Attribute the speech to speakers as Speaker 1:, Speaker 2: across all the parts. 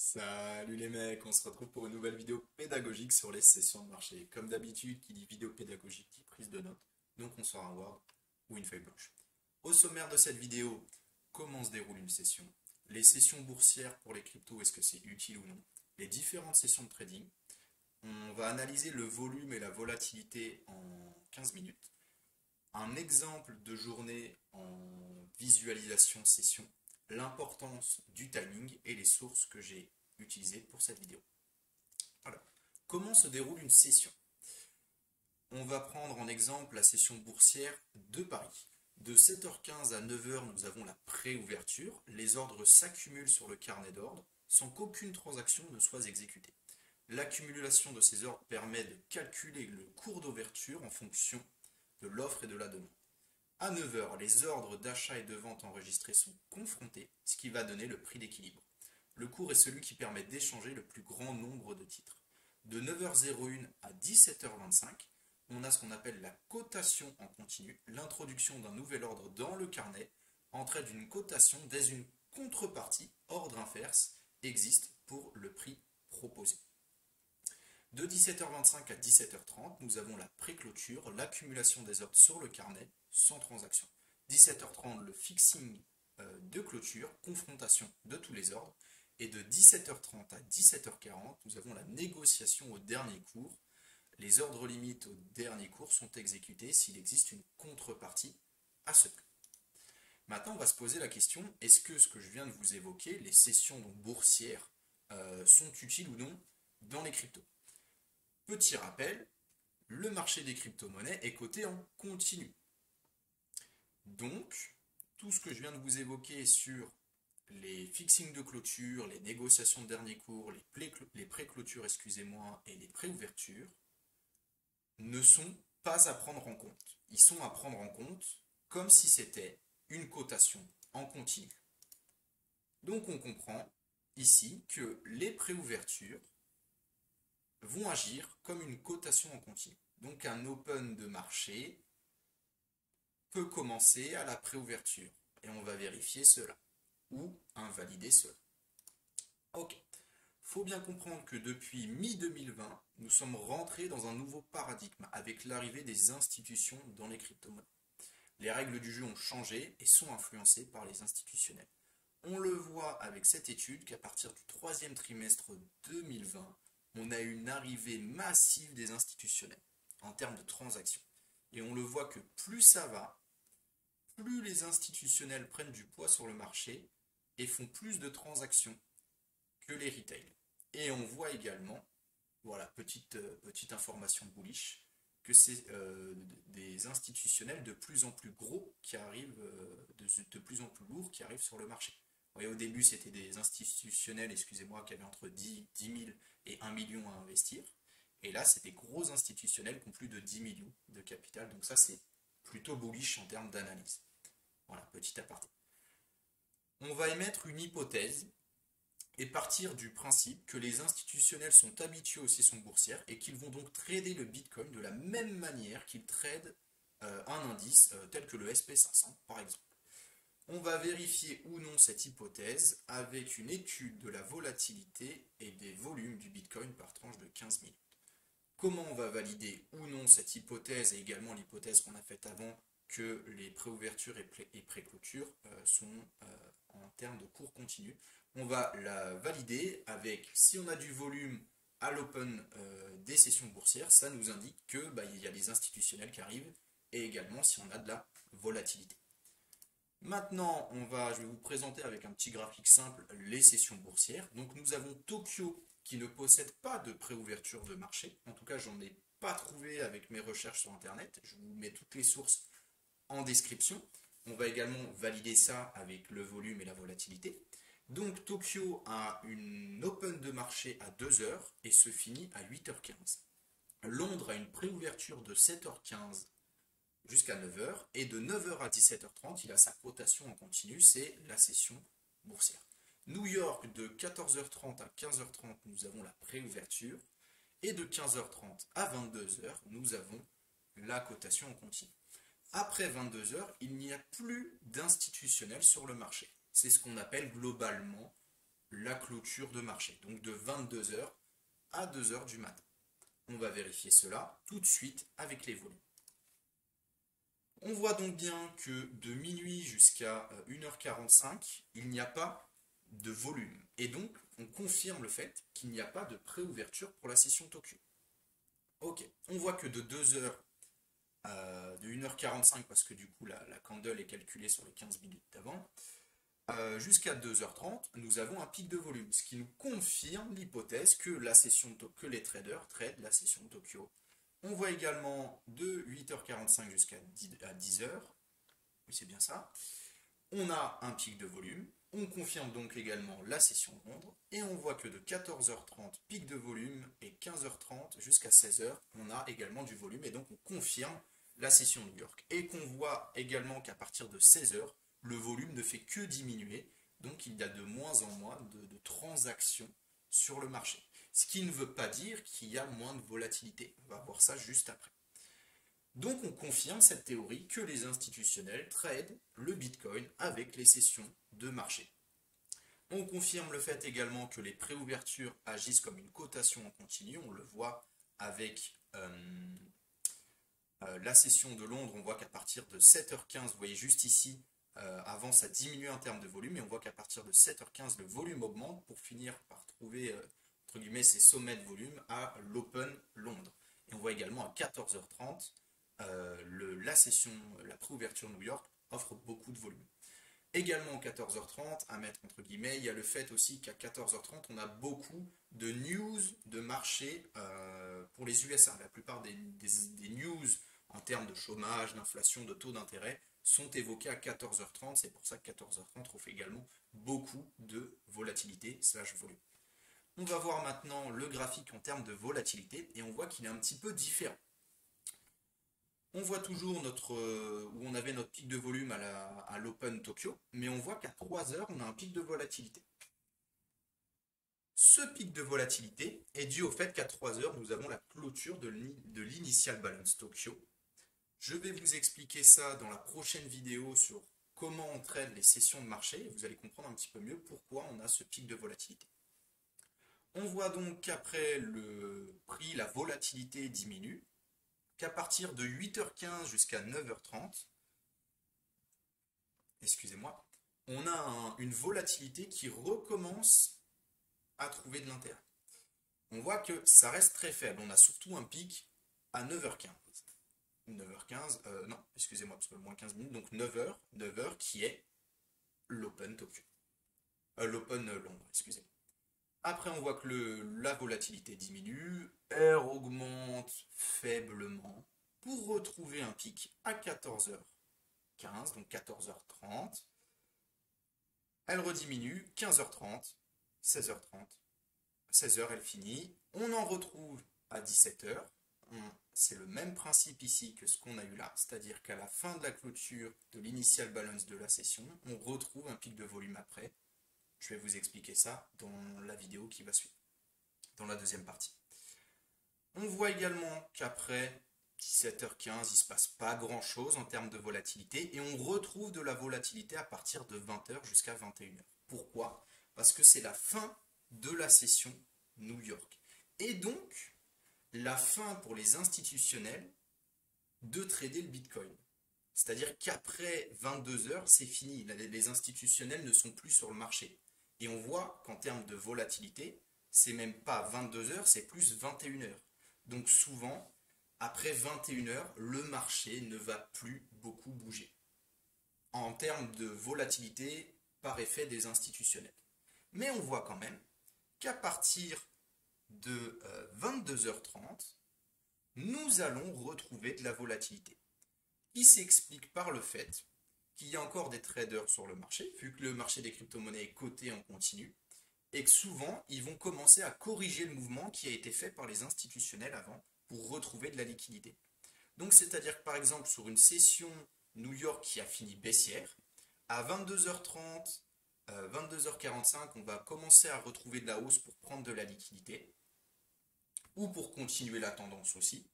Speaker 1: Salut les mecs, on se retrouve pour une nouvelle vidéo pédagogique sur les sessions de marché. Comme d'habitude, qui dit vidéo pédagogique dit prise de notes, donc on sort un Word ou une feuille blanche. Au sommaire de cette vidéo, comment se déroule une session, les sessions boursières pour les cryptos, est-ce que c'est utile ou non, les différentes sessions de trading, on va analyser le volume et la volatilité en 15 minutes, un exemple de journée en visualisation session, l'importance du timing et les sources que j'ai utilisées pour cette vidéo. Alors, comment se déroule une session? On va prendre en exemple la session boursière de Paris. De 7h15 à 9h, nous avons la pré-ouverture. Les ordres s'accumulent sur le carnet d'ordre sans qu'aucune transaction ne soit exécutée. L'accumulation de ces ordres permet de calculer le cours d'ouverture en fonction de l'offre et de la demande. À 9h, les ordres d'achat et de vente enregistrés sont confrontés, ce qui va donner le prix d'équilibre. Le cours est celui qui permet d'échanger le plus grand nombre de titres. De 9h01 à 17h25, on a ce qu'on appelle la cotation en continu. L'introduction d'un nouvel ordre dans le carnet entraîne une cotation dès une contrepartie, ordre inverse, existe pour le prix proposé. De 17h25 à 17h30, nous avons la pré-clôture, l'accumulation des ordres sur le carnet sans transaction. 17h30, le fixing de clôture, confrontation de tous les ordres. Et de 17h30 à 17h40, nous avons la négociation au dernier cours. Les ordres limites au dernier cours sont exécutés s'il existe une contrepartie à ce prix. Maintenant, on va se poser la question, est-ce que ce que je viens de vous évoquer, les sessions boursières, sont utiles ou non dans les cryptos? Petit rappel, le marché des crypto-monnaies est coté en continu. Donc, tout ce que je viens de vous évoquer sur les fixings de clôture, les négociations de dernier cours, les pré-clôtures, excusez-moi, et les pré-ouvertures, ne sont pas à prendre en compte. Ils sont à prendre en compte comme si c'était une cotation en continu. Donc on comprend ici que les pré-ouvertures vont agir comme une cotation en continu. Donc un open de marché peut commencer à la préouverture. Et on va vérifier cela. Ou invalider cela. Ok. Faut bien comprendre que depuis mi-2020, nous sommes rentrés dans un nouveau paradigme avec l'arrivée des institutions dans les crypto-monnaies. Les règles du jeu ont changé et sont influencées par les institutionnels. On le voit avec cette étude qu'à partir du troisième trimestre 2020, on a une arrivée massive des institutionnels en termes de transactions. Et on le voit que plus ça va, plus les institutionnels prennent du poids sur le marché et font plus de transactions que les retail. Et on voit également, voilà, petite information bullish, que c'est des institutionnels de plus en plus gros qui arrivent, de plus en plus lourds qui arrivent sur le marché. Vous voyez, au début, c'était des institutionnels, excusez-moi, qui avaient entre 10 000 et 1 million à investir. Et là, c'est des gros institutionnels qui ont plus de 10 millions de capital. Donc ça, c'est plutôt bullish en termes d'analyse. Voilà, petit aparté. On va émettre une hypothèse et partir du principe que les institutionnels sont habitués aux sessions boursières et qu'ils vont donc trader le Bitcoin de la même manière qu'ils tradent un indice tel que le SP500 par exemple. On va vérifier ou non cette hypothèse avec une étude de la volatilité et des volumes du Bitcoin par tranche de 15 minutes. Comment on va valider ou non cette hypothèse et également l'hypothèse qu'on a faite avant que les préouvertures et pré-clôtures sont en termes de cours continu. On va la valider avec, si on a du volume à l'open des sessions boursières, ça nous indique que il y a des institutionnels qui arrivent et également si on a de la volatilité. Maintenant, je vais vous présenter avec un petit graphique simple les sessions boursières. Donc nous avons Tokyo qui ne possède pas de préouverture de marché. En tout cas, j'en ai pas trouvé avec mes recherches sur Internet. Je vous mets toutes les sources en description. On va également valider ça avec le volume et la volatilité. Donc Tokyo a une open de marché à 2h et se finit à 8h15. Londres a une préouverture de 7h15 jusqu'à 9h et de 9h à 17h30, il a sa cotation en continu, c'est la session boursière. New York, de 14h30 à 15h30, nous avons la préouverture et de 15h30 à 22h, nous avons la cotation en continu. Après 22h, il n'y a plus d'institutionnels sur le marché. C'est ce qu'on appelle globalement la clôture de marché, donc de 22h à 2h du matin. On va vérifier cela tout de suite avec les volumes. On voit donc bien que de minuit jusqu'à 1h45, il n'y a pas de volume. Et donc, on confirme le fait qu'il n'y a pas de préouverture pour la session Tokyo. Ok, on voit que de 2h, de 1h45, parce que du coup la candle est calculée sur les 15 minutes d'avant, jusqu'à 2h30, nous avons un pic de volume, ce qui nous confirme l'hypothèse que que les traders tradent la session de Tokyo. On voit également de 8h45 jusqu'à 10h, oui c'est bien ça, on a un pic de volume, on confirme donc également la session de Londres, et on voit que de 14h30, pic de volume, et 15h30 jusqu'à 16h, on a également du volume, et donc on confirme la session New York. Et qu'on voit également qu'à partir de 16h, le volume ne fait que diminuer, donc il y a de moins en moins de transactions sur le marché. Ce qui ne veut pas dire qu'il y a moins de volatilité. On va voir ça juste après. Donc on confirme cette théorie que les institutionnels tradent le Bitcoin avec les sessions de marché. On confirme le fait également que les préouvertures agissent comme une cotation en continu. On le voit avec la session de Londres. On voit qu'à partir de 7h15, vous voyez juste ici, avant ça diminue en termes de volume, et on voit qu'à partir de 7h15, le volume augmente pour finir par trouver entre guillemets ces sommets de volume à l'Open Londres. Et on voit également à 14h30, la préouverture New York offre beaucoup de volume. Également à 14h30, à mettre entre guillemets, il y a le fait aussi qu'à 14h30, on a beaucoup de news de marché pour les USA. La plupart des news en termes de chômage, d'inflation, de taux d'intérêt sont évoqués à 14h30. C'est pour ça que 14h30 offre également beaucoup de volatilité / volume. On va voir maintenant le graphique en termes de volatilité et on voit qu'il est un petit peu différent. On voit toujours où on avait notre pic de volume à l'Open Tokyo, mais on voit qu'à 3 heures, on a un pic de volatilité. Ce pic de volatilité est dû au fait qu'à 3 heures, nous avons la clôture de l'Initial Balance Tokyo. Je vais vous expliquer ça dans la prochaine vidéo sur comment on trade les sessions de marché. Vous allez comprendre un petit peu mieux pourquoi on a ce pic de volatilité. On voit donc qu'après le prix, la volatilité diminue, qu'à partir de 8h15 jusqu'à 9h30, excusez-moi, on a une volatilité qui recommence à trouver de l'intérêt. On voit que ça reste très faible. On a surtout un pic à 9h15. 9h15, non, excusez-moi, parce que moins 15 minutes, donc 9h qui est l'Open Tokyo. L'Open Londres, excusez-moi. Après, on voit que la volatilité diminue, elle augmente faiblement pour retrouver un pic à 14h15, donc 14h30. Elle rediminue, 15h30, 16h30, 16h elle finit. On en retrouve à 17h. C'est le même principe ici que ce qu'on a eu là, c'est-à-dire qu'à la fin de la clôture de l'initial balance de la session, on retrouve un pic de volume après. Je vais vous expliquer ça dans la vidéo qui va suivre, dans la deuxième partie. On voit également qu'après 17h15, il ne se passe pas grand-chose en termes de volatilité et on retrouve de la volatilité à partir de 20h jusqu'à 21h. Pourquoi? Parce que c'est la fin de la session New York. Et donc, la fin pour les institutionnels de trader le Bitcoin. C'est-à-dire qu'après 22h, c'est fini. Les institutionnels ne sont plus sur le marché. Et on voit qu'en termes de volatilité, c'est même pas 22h, c'est plus 21h. Donc souvent, après 21h, le marché ne va plus beaucoup bouger. En termes de volatilité par effet des institutionnels. Mais on voit quand même qu'à partir de 22h30, nous allons retrouver de la volatilité. Qui s'explique par le fait qu'il y a encore des traders sur le marché, vu que le marché des crypto-monnaies est coté en continu, et que souvent, ils vont commencer à corriger le mouvement qui a été fait par les institutionnels avant pour retrouver de la liquidité. Donc, c'est-à-dire que par exemple, sur une session New York qui a fini baissière, à 22h30, 22h45, on va commencer à retrouver de la hausse pour prendre de la liquidité, ou pour continuer la tendance aussi.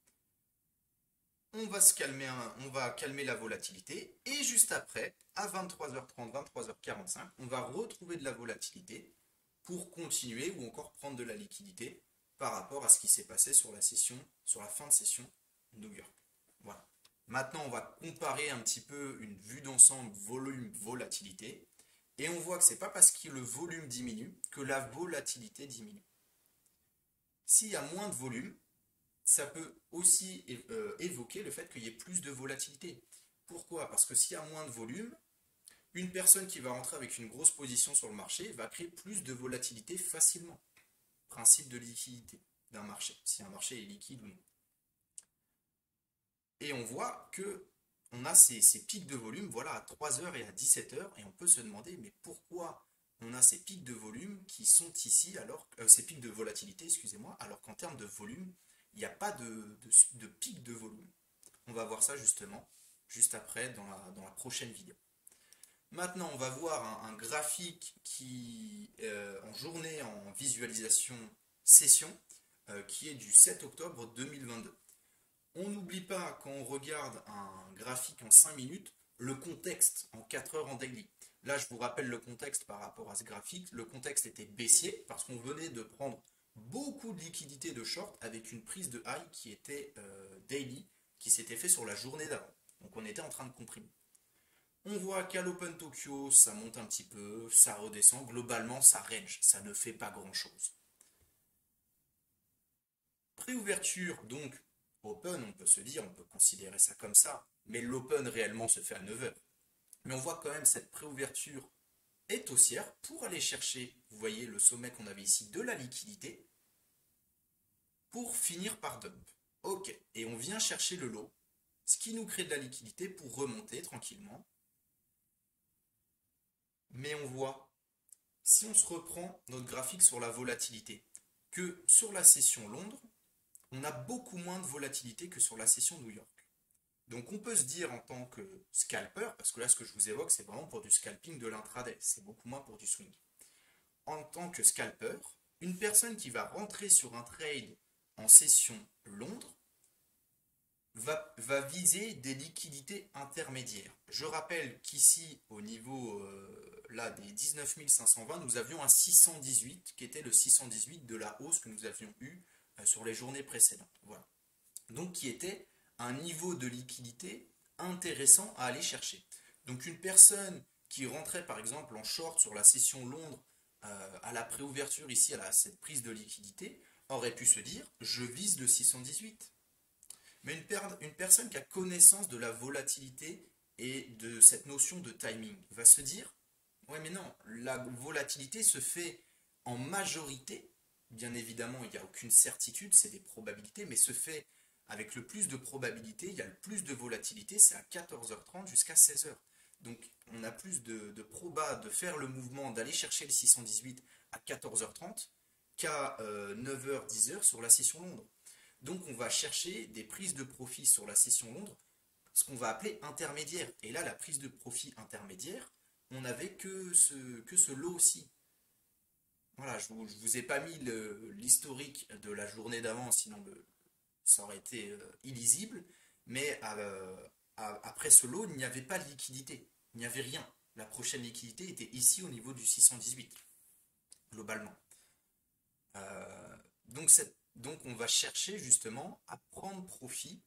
Speaker 1: On va calmer la volatilité et juste après, à 23h30, 23h45, on va retrouver de la volatilité pour continuer ou encore prendre de la liquidité par rapport à ce qui s'est passé sur la fin de session New York. Voilà. Maintenant, on va comparer un petit peu une vue d'ensemble volume-volatilité. Et on voit que ce n'est pas parce que le volume diminue que la volatilité diminue. S'il y a moins de volume, ça peut aussi évoquer le fait qu'il y ait plus de volatilité. Pourquoi? Parce que s'il y a moins de volume, une personne qui va rentrer avec une grosse position sur le marché va créer plus de volatilité facilement. Principe de liquidité d'un marché, si un marché est liquide ou non. Et on voit que on a ces pics de volume, voilà, à 3 heures et à 17 heures, et on peut se demander, mais pourquoi on a ces pics de volume qui sont ici, alors ces pics de volatilité, excusez-moi, alors qu'en termes de volume, il n'y a pas de pic de volume. On va voir ça justement, juste après, dans la prochaine vidéo. Maintenant, on va voir un graphique qui, en journée, en visualisation session, qui est du 7 octobre 2022. On n'oublie pas, quand on regarde un graphique en 5 minutes, le contexte en 4 heures en daily. Là, je vous rappelle le contexte par rapport à ce graphique. Le contexte était baissier parce qu'on venait de prendre beaucoup de liquidités de short avec une prise de high qui était daily, qui s'était fait sur la journée d'avant. Donc on était en train de comprimer. On voit qu'à l'Open Tokyo, ça monte un petit peu, ça redescend. Globalement, ça range, ça ne fait pas grand-chose. Préouverture, donc, Open, on peut se dire, on peut considérer ça comme ça, mais l'Open réellement se fait à 9 heures. Mais on voit quand même cette préouverture est haussière pour aller chercher, vous voyez le sommet qu'on avait ici, de la liquidité, pour finir par dump. Ok, et on vient chercher le lot, ce qui nous crée de la liquidité pour remonter tranquillement. Mais on voit, si on se reprend notre graphique sur la volatilité, que sur la session Londres, on a beaucoup moins de volatilité que sur la session New York. Donc on peut se dire en tant que scalper, parce que là ce que je vous évoque c'est vraiment pour du scalping de l'intraday, c'est beaucoup moins pour du swing. En tant que scalper, une personne qui va rentrer sur un trade en session Londres va viser des liquidités intermédiaires. Je rappelle qu'ici, au niveau là, des 19 520, nous avions un 618 qui était le 618 de la hausse que nous avions eu sur les journées précédentes. Voilà. Donc qui était un niveau de liquidité intéressant à aller chercher. Donc une personne qui rentrait par exemple en short sur la session Londres à la préouverture ici, à cette prise de liquidité, aurait pu se dire je vise le 618. Mais une personne qui a connaissance de la volatilité et de cette notion de timing va se dire ouais mais non, la volatilité se fait en majorité, bien évidemment il n'y a aucune certitude, c'est des probabilités, mais se fait avec le plus de probabilité, il y a le plus de volatilité, c'est à 14h30 jusqu'à 16h. Donc on a plus de proba de faire le mouvement, d'aller chercher le 618 à 14h30 qu'à 9h, 10h sur la session Londres. Donc on va chercher des prises de profit sur la session Londres, ce qu'on va appeler intermédiaire. Et là, la prise de profit intermédiaire, on n'avait que ce lot aussi. Voilà, je ne vous ai pas mis l'historique de la journée d'avant, sinon ça aurait été illisible. Mais après ce lot, il n'y avait pas de liquidité. Il n'y avait rien. La prochaine liquidité était ici au niveau du 618, globalement. Donc on va chercher justement à prendre profit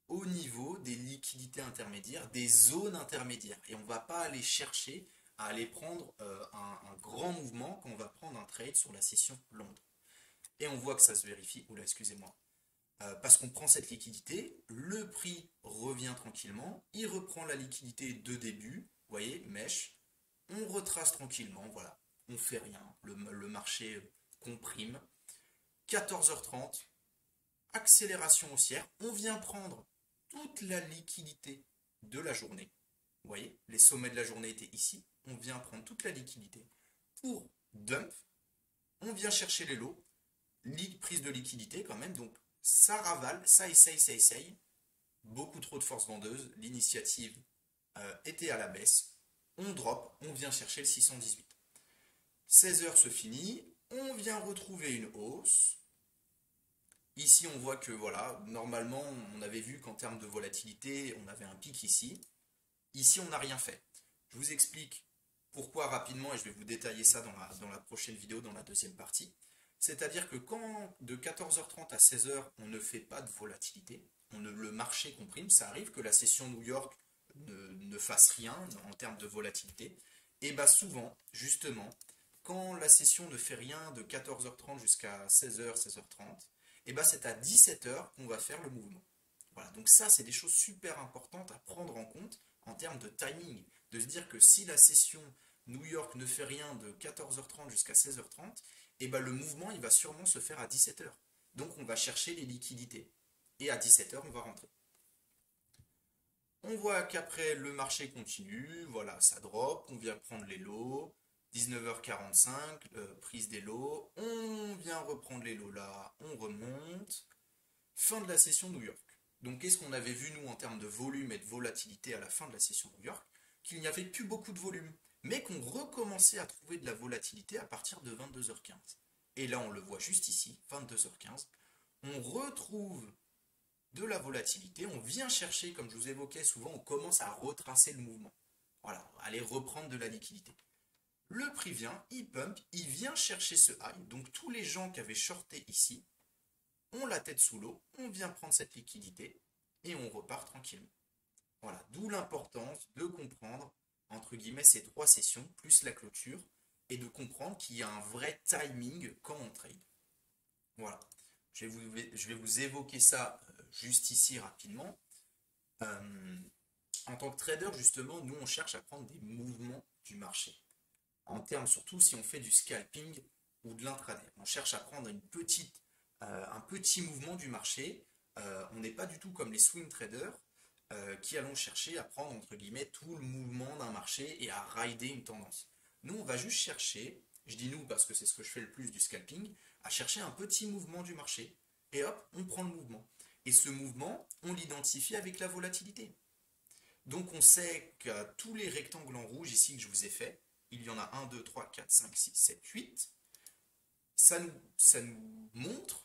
Speaker 1: au niveau des liquidités intermédiaires, des zones intermédiaires. Et on ne va pas aller chercher à aller prendre un grand mouvement quand on va prendre un trade sur la session Londres. Et on voit que ça se vérifie, oula excusez-moi, parce qu'on prend cette liquidité, le prix revient tranquillement, il reprend la liquidité de début, vous voyez, mèche, on retrace tranquillement, voilà, on fait rien, le marché comprime. 14h30, accélération haussière, on vient prendre toute la liquidité de la journée. Vous voyez, les sommets de la journée étaient ici, on vient prendre toute la liquidité pour dump, on vient chercher les lots, prise de liquidité quand même, donc ça ravale, ça essaye, beaucoup trop de force vendeuse, l'initiative était à la baisse, on drop, on vient chercher le 618. 16h se finit, on vient retrouver une hausse. Ici, on voit que voilà, normalement, on avait vu qu'en termes de volatilité, on avait un pic ici. Ici, on n'a rien fait. Je vous explique Pourquoi rapidement, et je vais vous détailler ça dans la prochaine vidéo, dans la deuxième partie. C'est-à-dire que quand de 14h30 à 16h, on ne fait pas de volatilité, le marché comprime, ça arrive que la session New York ne fasse rien en termes de volatilité, et bien souvent, justement, quand la session ne fait rien de 14h30 jusqu'à 16h, 16h30, et ben c'est à 17h qu'on va faire le mouvement. Voilà, donc ça, c'est des choses super importantes à prendre en compte en termes de timing. De se dire que si la session New York ne fait rien de 14h30 jusqu'à 16h30, et ben le mouvement, il va sûrement se faire à 17h. Donc on va chercher les liquidités. Et à 17h, on va rentrer. On voit qu'après, le marché continue. Voilà, ça drop. On vient prendre les lots. 19h45, prise des lots. On vient reprendre les lots là. On remonte. Fin de la session New York. Donc qu'est-ce qu'on avait vu nous en termes de volume et de volatilité à la fin de la session New York? Qu'il n'y avait plus beaucoup de volume, mais qu'on recommençait à trouver de la volatilité à partir de 22h15. Et là on le voit juste ici, 22h15, on retrouve de la volatilité, on vient chercher, comme je vous évoquais souvent, on commence à retracer le mouvement. Voilà, aller reprendre de la liquidité. Le prix vient, il pump, il vient chercher ce high, donc tous les gens qui avaient shorté ici, on la tête sous l'eau, on vient prendre cette liquidité et on repart tranquillement. Voilà, d'où l'importance de comprendre, entre guillemets, ces trois sessions, plus la clôture, et de comprendre qu'il y a un vrai timing quand on trade. Voilà, je vais vous évoquer ça juste ici rapidement. En tant que trader, justement, nous, on cherche à prendre des mouvements du marché. En termes, surtout si on fait du scalping ou de l'intraday. On cherche à prendre un petit mouvement du marché. On n'est pas du tout comme les swing traders qui allons chercher à prendre entre guillemets tout le mouvement d'un marché et à rider une tendance. Nous, on va juste chercher, je dis nous parce que c'est ce que je fais le plus du scalping, à chercher un petit mouvement du marché. Et hop, on prend le mouvement. Et ce mouvement, on l'identifie avec la volatilité. Donc on sait que tous les rectangles en rouge ici que je vous ai fait, il y en a 1, 2, 3, 4, 5, 6, 7, 8, ça nous montre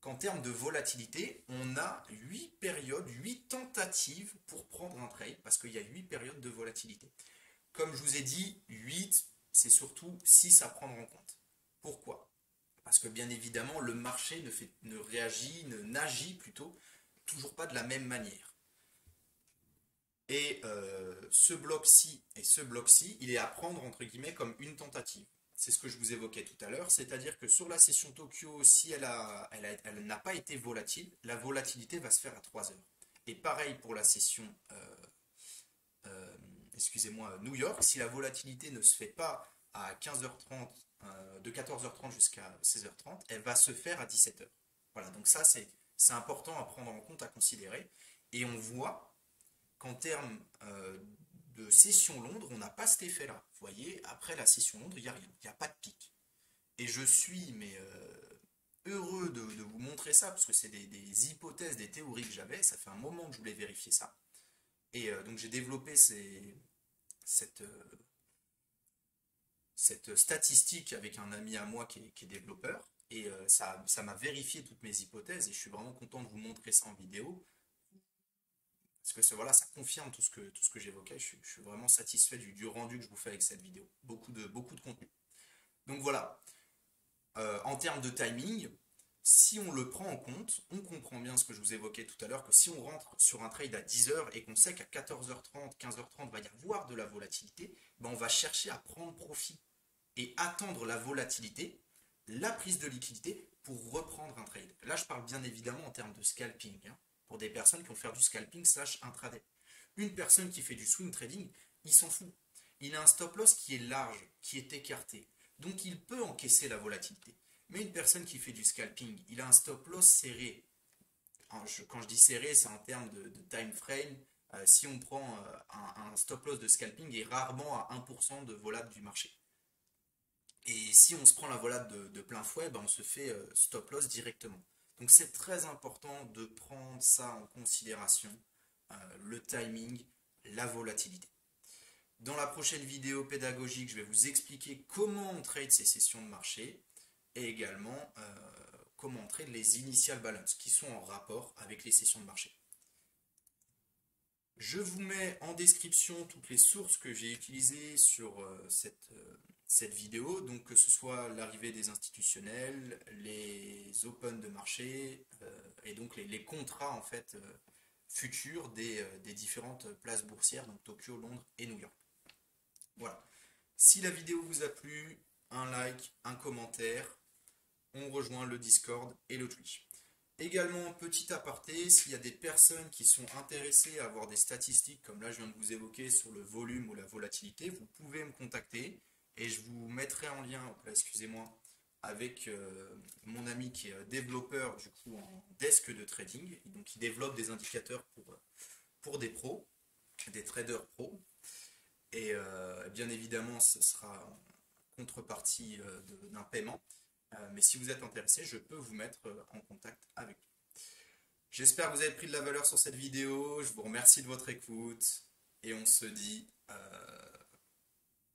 Speaker 1: qu'en termes de volatilité, on a 8 périodes, 8 tentatives pour prendre un trade, parce qu'il y a 8 périodes de volatilité. Comme je vous ai dit, 8, c'est surtout 6 à prendre en compte. Pourquoi? Parce que bien évidemment, le marché n'agit plutôt, toujours pas de la même manière. Et ce bloc-ci et ce bloc-ci, il est à prendre entre guillemets comme une tentative. C'est ce que je vous évoquais tout à l'heure, c'est-à-dire que sur la session Tokyo, si elle n'a pas été volatile, la volatilité va se faire à 3 heures. Et pareil pour la session excusez-moi, New York, si la volatilité ne se fait pas à 15h30, de 14h30 jusqu'à 16h30, elle va se faire à 17h. Voilà, donc ça c'est important à prendre en compte, à considérer. Et on voit qu'en termes de session Londres, on n'a pas cet effet-là. Vous voyez, après la session Londres, il n'y a rien, il n'y a pas de pic. Et je suis heureux de vous montrer ça, parce que c'est des hypothèses, des théories que j'avais, ça fait un moment que je voulais vérifier ça. Et donc j'ai développé cette statistique avec un ami à moi qui est développeur, et ça m'a vérifié toutes mes hypothèses, et je suis vraiment content de vous montrer ça en vidéo, parce que voilà, ça confirme tout ce que j'évoquais. Je suis vraiment satisfait du rendu que je vous fais avec cette vidéo. Beaucoup de contenu. Donc voilà, en termes de timing, si on le prend en compte, on comprend bien ce que je vous évoquais tout à l'heure, que si on rentre sur un trade à 10h et qu'on sait qu'à 14h30, 15h30, va y avoir de la volatilité, ben on va chercher à prendre profit et attendre la volatilité, la prise de liquidité pour reprendre un trade. Là, je parle bien évidemment en termes de scalping, hein, pour des personnes qui vont faire du scalping / intraday. Une personne qui fait du swing trading, il s'en fout. Il a un stop loss qui est large, qui est écarté. Donc il peut encaisser la volatilité. Mais une personne qui fait du scalping, il a un stop loss serré. Quand je dis serré, c'est en termes de time frame. Si on prend un stop loss de scalping, il est rarement à 1% de volable du marché. Et si on se prend la volable de plein fouet, ben on se fait stop loss directement. Donc c'est très important de prendre ça en considération, le timing, la volatilité. Dans la prochaine vidéo pédagogique, je vais vous expliquer comment on trade ces sessions de marché et également comment on trade les initial balance qui sont en rapport avec les sessions de marché. Je vous mets en description toutes les sources que j'ai utilisées sur cette vidéo, donc que ce soit l'arrivée des institutionnels, les open de marché, et donc les contrats en fait futurs des différentes places boursières, donc Tokyo, Londres et New York. Voilà. Si la vidéo vous a plu, un like, un commentaire, on rejoint le Discord et le Twitch. Également, petit aparté, s'il y a des personnes qui sont intéressées à avoir des statistiques, comme là je viens de vous évoquer, sur le volume ou la volatilité, vous pouvez me contacter et je vous mettrai en lien, excusez-moi, avec mon ami qui est développeur du coup en desk de trading, donc il développe des indicateurs pour des pros, des traders pros, et bien évidemment ce sera en contrepartie d'un paiement. Mais si vous êtes intéressé, je peux vous mettre en contact avec lui. J'espère que vous avez pris de la valeur sur cette vidéo. Je vous remercie de votre écoute. Et on se dit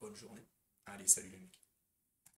Speaker 1: bonne journée. Allez, salut les mecs.